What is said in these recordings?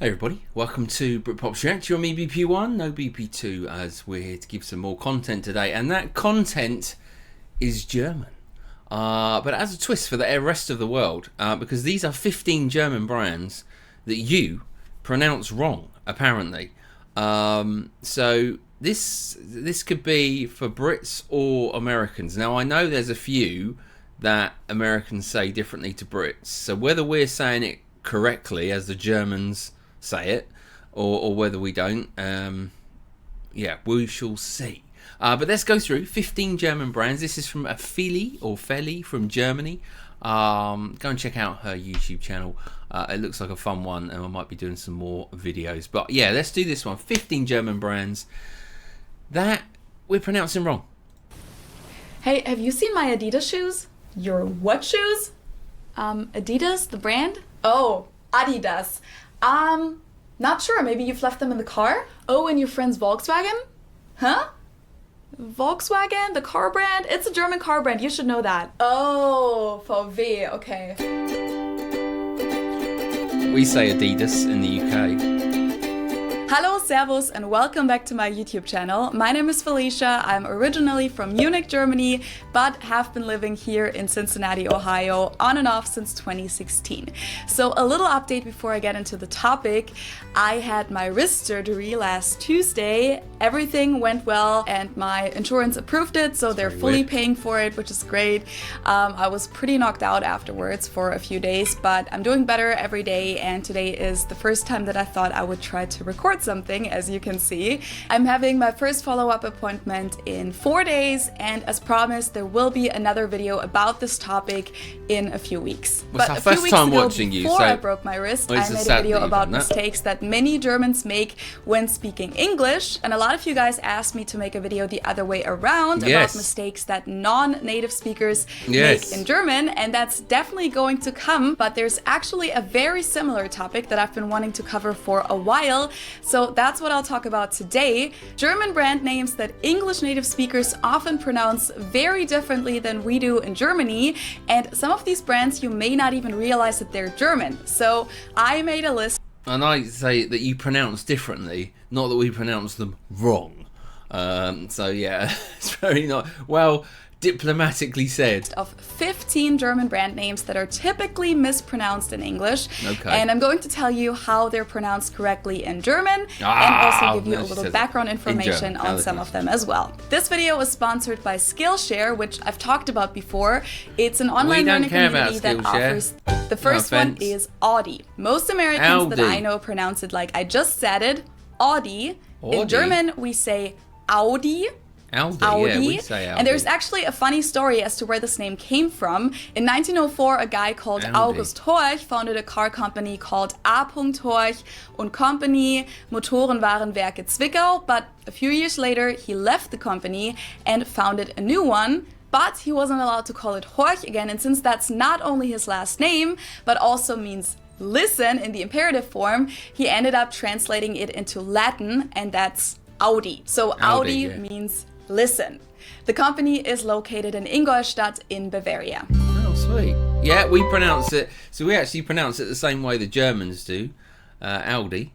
Hey everybody, welcome to Britpop React. You're me BP1, no BP2, as we're here to give some more content today, and that content is German. But as a twist for the rest of the world, because these are 15 German brands that you pronounce wrong, apparently. So this could be for Brits or Americans. Now I know there's a few that Americans say differently to Brits, so whether we're saying it correctly as the Germans say it, or whether we don't, yeah, we shall see. But let's go through 15 German brands. This is from a Feli from Germany. Go and check out her YouTube channel. It looks like a fun one, and I might be doing some more videos. But yeah, let's do this one. 15 German brands that we're pronouncing wrong. Hey, have you seen my Adidas shoes? Your what shoes? Adidas, the brand? Oh, Adidas. Not sure. Maybe you've left them in the car? Oh, in your friend's Volkswagen? Huh? Volkswagen, the car brand? It's a German car brand. You should know that. Oh, VW. Okay. We say Adidas in the UK. Hello, servus, and welcome back to my YouTube channel. My name is Felicia. I'm originally from Munich, Germany, but have been living here in Cincinnati, Ohio, on and off since 2016. So a little update before I get into the topic. I had my wrist surgery last Tuesday. Everything went well, and my insurance approved it, so they're fully paying for it, which is great. I was pretty knocked out afterwards for a few days, but I'm doing better every day, and today is the first time that I thought I would try to record something, as you can see. I'm having my first follow-up appointment in 4 days, and as promised, there will be another video about this topic in a few weeks. Well, but a few weeks ago, before I broke my wrist, I made a video about mistakes that many Germans make when speaking English, and a lot of you guys asked me to make a video the other way around about mistakes that non-native speakers make in German, and that's definitely going to come, but there's actually a very similar topic that I've been wanting to cover for a while. So that's what I'll talk about today. German brand names that English native speakers often pronounce very differently than we do in Germany. And some of these brands you may not even realize that they're German. So I made a list. And I say that you pronounce differently, not that we pronounce them wrong. So yeah, it's very not well diplomatically said. Of 15 German brand names that are typically mispronounced in English. Okay. And I'm going to tell you how they're pronounced correctly in German, and also give you a little background information on some of them as well. This video is sponsored by Skillshare, which I've talked about before. It's an online learning community that offers. The first one is Audi. Most Americans that I know pronounce it like I just said it, Audi. In German, we say Audi. Aldi. Yeah, we say Aldi. And there's actually a funny story as to where this name came from. In 1904, a guy called August Horch founded a car company called A. Horch und Company, Motorenwarenwerke Zwickau, but a few years later he left the company and founded a new one. But he wasn't allowed to call it Horch again, and since that's not only his last name, but also means listen in the imperative form, he ended up translating it into Latin, and that's Audi. So Audi means listen. The company is located in Ingolstadt in Bavaria. Oh, sweet. Yeah, we pronounce it. So we actually pronounce it the same way the Germans do. Aldi,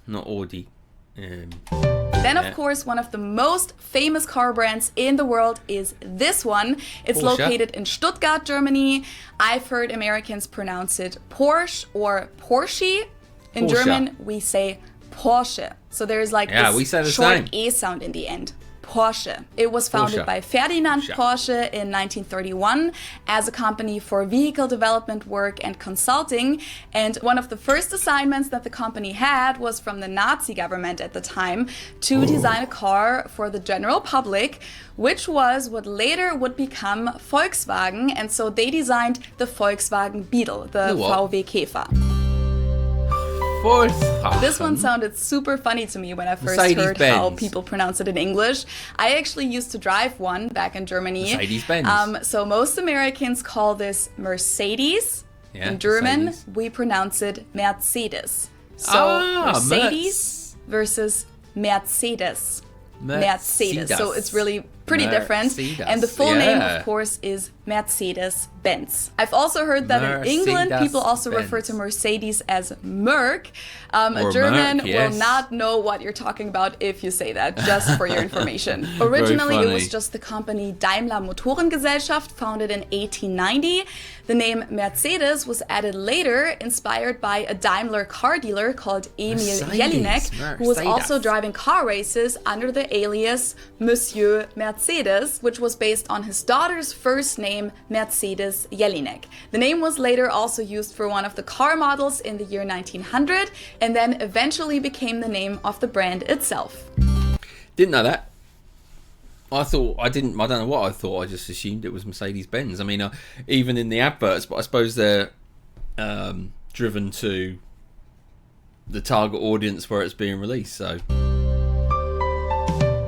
not Audi. Then, of course, one of the most famous car brands in the world is this one. It's located in Stuttgart, Germany. I've heard Americans pronounce it Porsche or Porsche. In German, we say Porsche. So there's like this short E sound in the end. Porsche. It was founded by Ferdinand Porsche in 1931 as a company for vehicle development work and consulting. And one of the first assignments that the company had was from the Nazi government at the time to design a car for the general public, which was what later would become Volkswagen. And so they designed the Volkswagen Beetle, the VW Käfer. This one sounded super funny to me when I first heard how people pronounce it in English. I actually used to drive one back in Germany. Mercedes-Benz. So most Americans call this Mercedes. In German, we pronounce it Mercedes. So Mercedes versus Mercedes. Mercedes. So it's really pretty different. And the full name, of course, is Mercedes-Benz. I've also heard that in England, people also refer to Mercedes as Merc. A German will not know what you're talking about if you say that, just for your information. Originally, it was just the company Daimler Motorengesellschaft, founded in 1890. The name Mercedes was added later, inspired by a Daimler car dealer called Emil Jelinek, who was also driving car races under the alias Monsieur Mercedes, which was based on his daughter's first name, Mercedes Jelinek. The name was later also used for one of the car models in the year 1900, and then eventually became the name of the brand itself. Didn't know that. I don't know what I thought. I just assumed it was Mercedes-Benz. I mean, even in the adverts, but I suppose they're driven to the target audience where it's being released, so...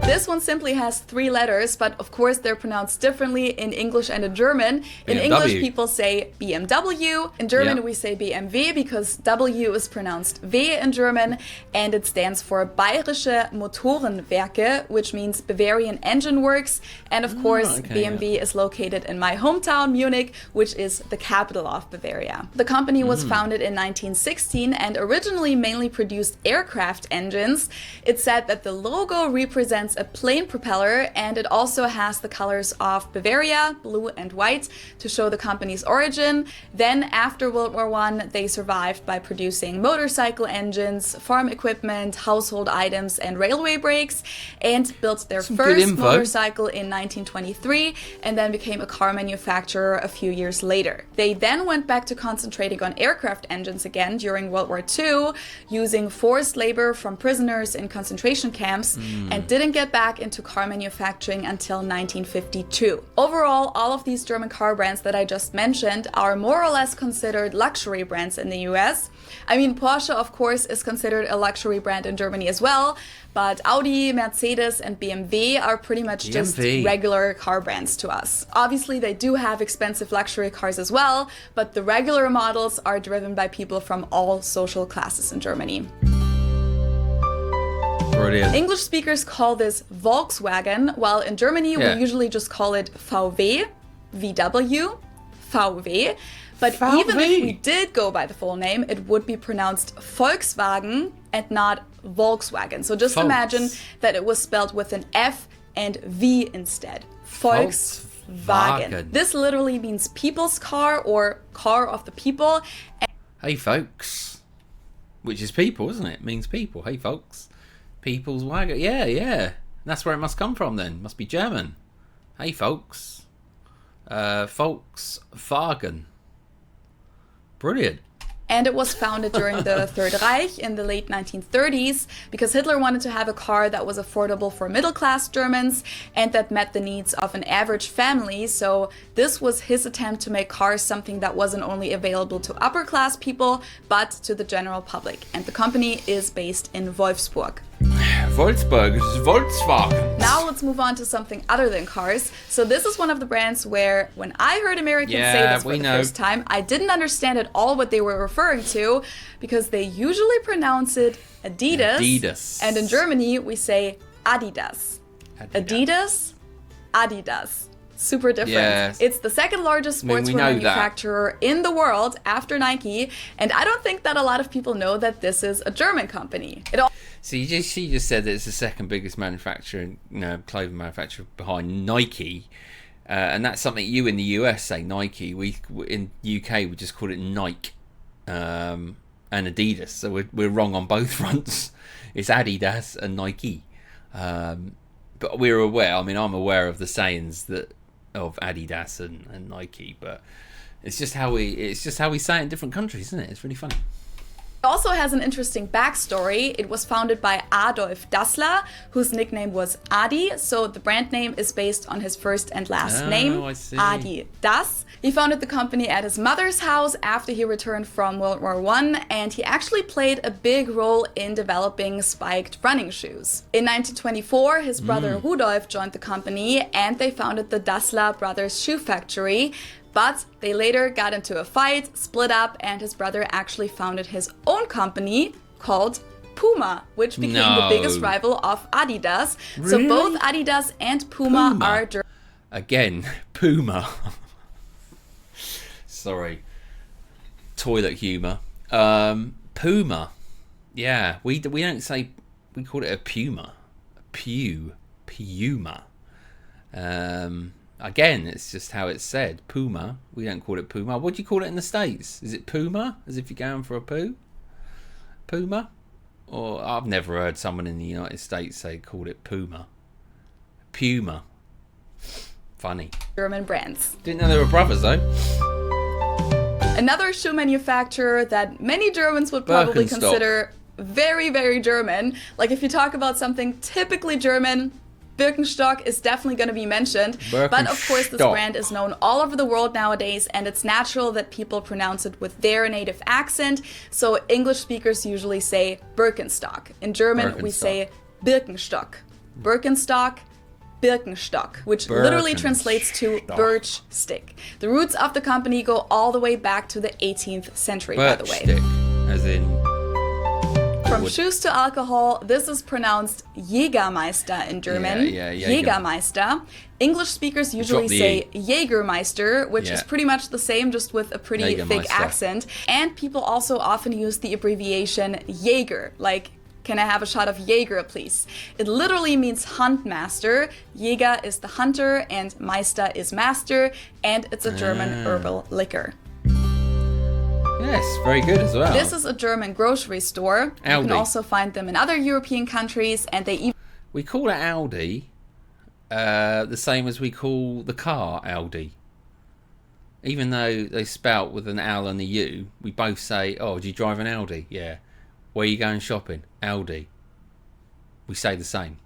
This one simply has 3 letters, but of course they're pronounced differently in English and in German. In English, people say BMW. In German, we say BMW because W is pronounced W in German, and it stands for Bayerische Motorenwerke, which means Bavarian Engine Works. And of course, BMW is located in my hometown, Munich, which is the capital of Bavaria. The company was founded in 1916 and originally mainly produced aircraft engines. It's said that the logo represents a plain propeller, and it also has the colors of Bavaria, blue and white, to show the company's origin. Then after World War I, they survived by producing motorcycle engines, farm equipment, household items, and railway brakes, and built their first motorcycle in 1923, and then became a car manufacturer a few years later. They then went back to concentrating on aircraft engines again during World War II, using forced labor from prisoners in concentration camps, and didn't get back into car manufacturing until 1952. Overall, all of these German car brands that I just mentioned are more or less considered luxury brands in the US. I mean, Porsche, of course, is considered a luxury brand in Germany as well, but Audi, Mercedes, and BMW are pretty much just regular car brands to us. Obviously, they do have expensive luxury cars as well, but the regular models are driven by people from all social classes in Germany. Brilliant. English speakers call this Volkswagen, while in Germany we usually just call it VW, VW, VW. But even if we did go by the full name, it would be pronounced Volkswagen and not Volkswagen. So just imagine that it was spelled with an F and V instead. Volkswagen. This literally means people's car or car of the people. Hey folks. Which is people, isn't it? It means people. Hey folks. People's wagon. Yeah. That's where it must come from then. Must be German. Hey folks. Volkswagen. Brilliant. And it was founded during the Third Reich in the late 1930s because Hitler wanted to have a car that was affordable for middle-class Germans and that met the needs of an average family. So this was his attempt to make cars something that wasn't only available to upper-class people, but to the general public. And the company is based in Wolfsburg. Volkswagen. Now let's move on to something other than cars. So this is one of the brands where when I heard Americans say this for the first time, I didn't understand at all what they were referring to because they usually pronounce it Adidas. And in Germany we say Adidas. Adidas. Super different. Yes. It's the second largest sportswear manufacturer in the world after Nike, and I don't think that a lot of people know that this is a German company. She just said that it's the second biggest manufacturer, clothing manufacturer behind Nike, and that's something you in the US say Nike. We in UK we just call it Nike and Adidas, so we're wrong on both fronts. It's Adidas and Nike, but we're aware. I mean, I'm aware of the sayings of Adidas and Nike, but it's just how we say it in different countries, isn't it? It's really funny. It also has an interesting backstory. It was founded by Adolf Dassler, whose nickname was Adi, so the brand name is based on his first and last name, Adi Das. He founded the company at his mother's house after he returned from World War I, and he actually played a big role in developing spiked running shoes. In 1924, his brother Rudolf joined the company, and they founded the Dassler Brothers Shoe Factory. But they later got into a fight, split up, and his brother actually founded his own company called Puma, which became the biggest rival of Adidas. Really? So both Adidas and Puma are... Again, Puma. Sorry. Toilet humour. Puma. Yeah, we don't say... We call it a puma. Puma. Again, it's just how it's said. Puma. We don't call it Puma. What do you call it in the States? Is it Puma? As if you're going for a poo? Puma? Or I've never heard someone in the United States called it Puma. Puma. Funny. German brands. Didn't know they were brothers though. Another shoe manufacturer that many Germans would probably Birkenstock. consider very, very German. Like if you talk about something typically German, Birkenstock is definitely going to be mentioned. But of course this brand is known all over the world nowadays, and it's natural that people pronounce it with their native accent. So English speakers usually say Birkenstock. In German we say Birkenstock. Birkenstock. Birkenstock, which literally translates to birch stick. The roots of the company go all the way back to the 18th century, by the way. Stick, as in... From shoes to alcohol, this is pronounced Jagermeister in German. Yeah, Jagermeister. English speakers usually say Jagermeister, which is pretty much the same, just with a pretty thick accent. And people also often use the abbreviation Jaeger, like, can I have a shot of Jaeger, please? It literally means hunt master. Jäger is the hunter, and Meister is master, and it's a German herbal liquor. Yes, very good as well. This is a German grocery store. Aldi. You can also find them in other European countries, and they even... We call it Aldi, the same as we call the car Aldi. Even though they spout with an L and a U, we both say, oh, do you drive an Aldi? Yeah. Where are you going shopping? Aldi. We say the same.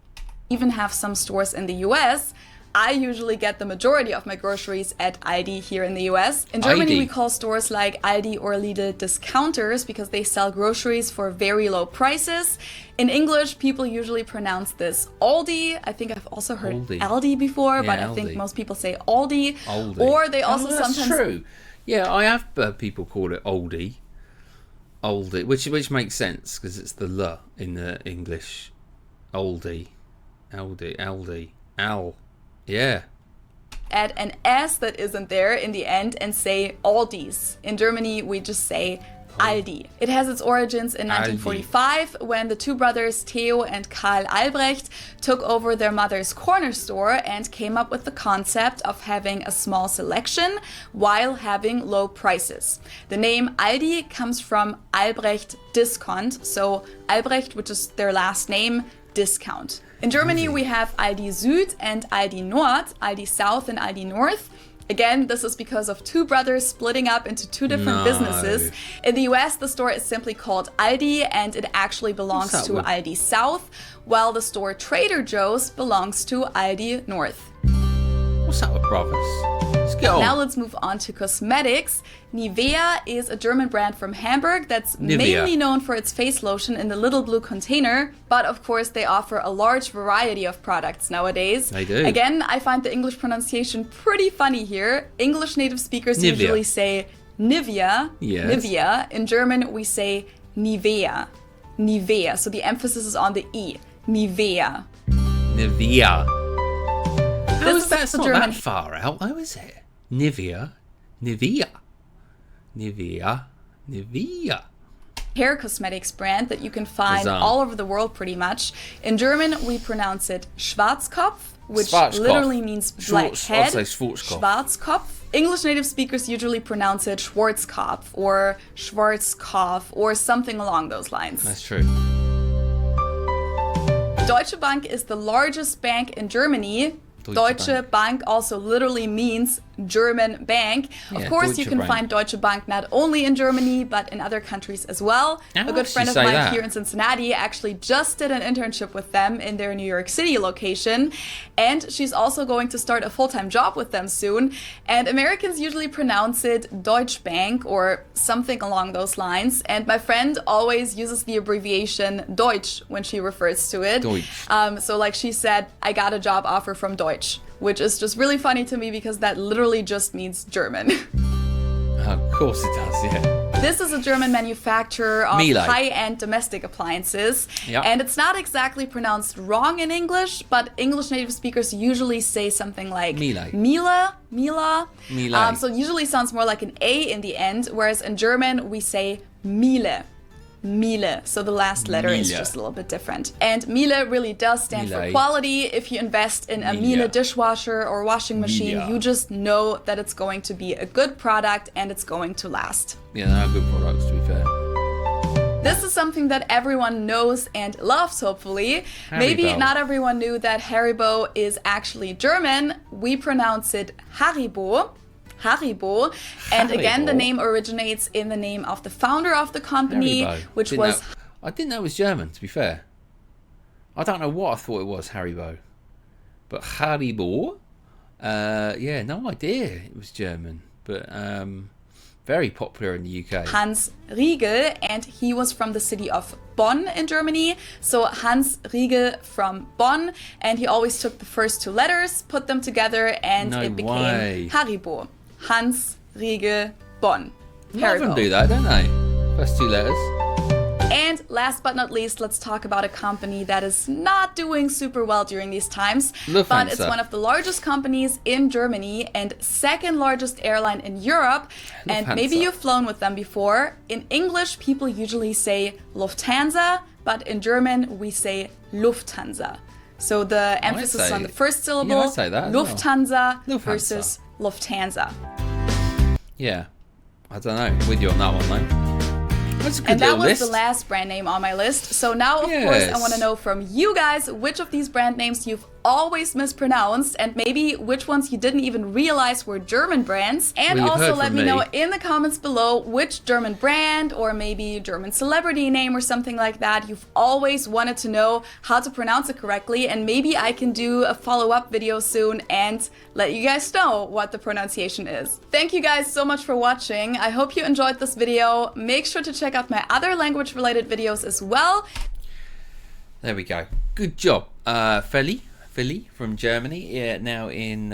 Even have some stores in the US. I usually get the majority of my groceries at Aldi here in the US. In Germany, we call stores like Aldi or Lidl discounters because they sell groceries for very low prices. In English, people usually pronounce this Aldi. I think I've also heard Aldi before, but Aldi. I think most people say Aldi. Or they also that's sometimes... true. Yeah, I have heard people call it Aldi. Aldi, which makes sense because it's the L in the English. Aldi. Al. Yeah. Add an S that isn't there in the end and say Aldis. In Germany, we just say Aldi. It has its origins in 1945 when the two brothers Theo and Karl Albrecht took over their mother's corner store and came up with the concept of having a small selection while having low prices. The name Aldi comes from Albrecht discount, so Albrecht, which is their last name, discount. In Germany, we have Aldi Süd and Aldi Nord, Aldi South and Aldi North. Again, this is because of two brothers splitting up into two different businesses. In the US, the store is simply called Aldi, and it actually belongs to Aldi South, while the store Trader Joe's belongs to Aldi North. What's up with brothers? Let's go. Now let's move on to cosmetics. Nivea is a German brand from Hamburg that's mainly known for its face lotion in the little blue container, but of course they offer a large variety of products nowadays. They do. Again, I find the English pronunciation pretty funny here. English native speakers usually say Nivea. Yes. Nivea. In German, we say Nivea. Nivea. So the emphasis is on the E. Nivea. Nivea. That's not German. that far out though, is it? Nivea. Hair cosmetics brand that you can find all over the world pretty much. In German, we pronounce it Schwarzkopf, which literally means black head. I'd say Schwarzkopf. Schwarzkopf. English native speakers usually pronounce it Schwarzkopf or Schwarzkopf or something along those lines. That's true. Deutsche Bank is the largest bank in Germany. Deutsche Bank also literally means German bank. Of course, Deutsche you can find Deutsche Bank not only in Germany, but in other countries as well. A good friend of mine here in Cincinnati actually just did an internship with them in their New York City location. And she's also going to start a full-time job with them soon. And Americans usually pronounce it Deutsche Bank or something along those lines. And my friend always uses the abbreviation Deutsch when she refers to it. Deutsch. So like she said, I got a job offer from Deutsch, which is just really funny to me because that literally just means German. Of course it does, yeah. This is a German manufacturer of Miele. high-end domestic appliances. Yep. And it's not exactly pronounced wrong in English, but English native speakers usually say something like Miele. Miele. So it usually sounds more like an A in the end, whereas in German we say Miele. Miele. So the last letter is Miele. just a little bit different. And Miele really does stand for Miele. quality. If you invest in a Miele. Miele dishwasher or washing machine, Miele. you just know that it's going to be a good product and it's going to last. Yeah, they are good products, to be fair. This is something that everyone knows and loves, hopefully. Haribo. Maybe not everyone knew that Haribo is actually German. We pronounce it Haribo. Haribo. And again, the Haribo? name originates in the name of the founder of the company, Haribo. which Didn't was... know- I didn't know it was German, to be fair. I don't know what I thought it was, Haribo. But Haribo? Yeah, no idea it was German. But very popular in the UK. Hans Riegel, and he was from the city of Bonn in Germany. So Hans Riegel from Bonn, and he always took the first two letters, put them together, and No it became way. Haribo. Hans Riegel Bonn. A lot of them Haribo. do that, don't they? First two letters. And last but not least, let's talk about a company that is not doing super well during these times. Lufthansa. But it's one of the largest companies in Germany and second largest airline in Europe. And Lufthansa. maybe you've flown with them before. In English, people usually say Lufthansa, but in German, we say Lufthansa. So the emphasis is on the first syllable. Yeah, I'd say that as well. Lufthansa, Lufthansa. versus Lufthansa. Yeah. I don't know. With you on that one, though. That's a good And that little was list. the last brand name on my list. So now, of Yes. course, I want to know from you guys which of these brand names you've always mispronounced and maybe which ones you didn't even realize were German brands. And Well, you've also heard let from me me. know in the comments below which German brand or maybe German celebrity name or something like that you've always wanted to know how to pronounce it correctly. And maybe I can do a follow-up video soon and let you guys know what the pronunciation is. Thank you guys so much for watching. I hope you enjoyed this video. Make sure to check out my other language-related videos as well. There we go. Good job. Philly from Germany, yeah, now in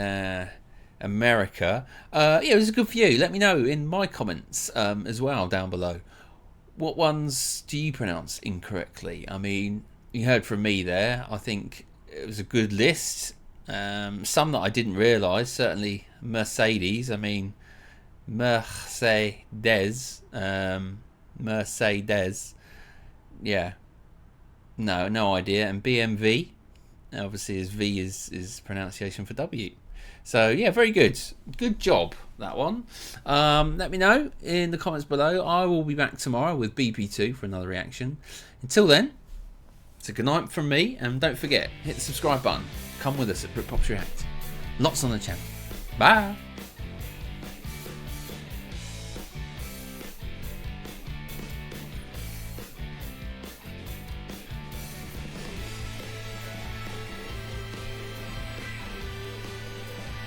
America. Yeah, it was a good view. Let me know in my comments as well down below. What ones do you pronounce incorrectly? I mean, you heard from me there. I think it was a good list. Some that I didn't realise, certainly Mercedes. I mean, Mercedes. Yeah. No idea. And BMW. Obviously, as V is pronunciation for W. So yeah, very good. Good job, that one. Let me know in the comments below. I will be back tomorrow with BP2 for another reaction. Until then, it's a good night from me, and don't forget, hit the subscribe button. Come with us at Britpop's React. Lots on the channel. Bye.